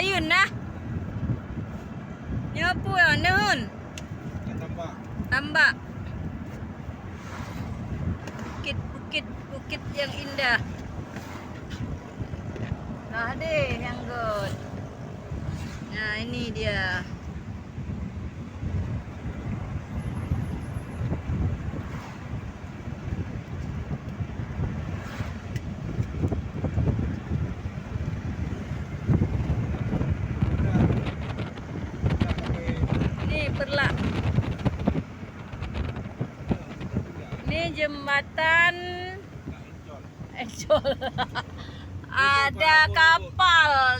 ayun nah. Nyapu ya nun. Tambak. Bukit yang indah. Nah deh yang good. Nah ini dia. Perlak. Ini jembatan Encol. Ada kapal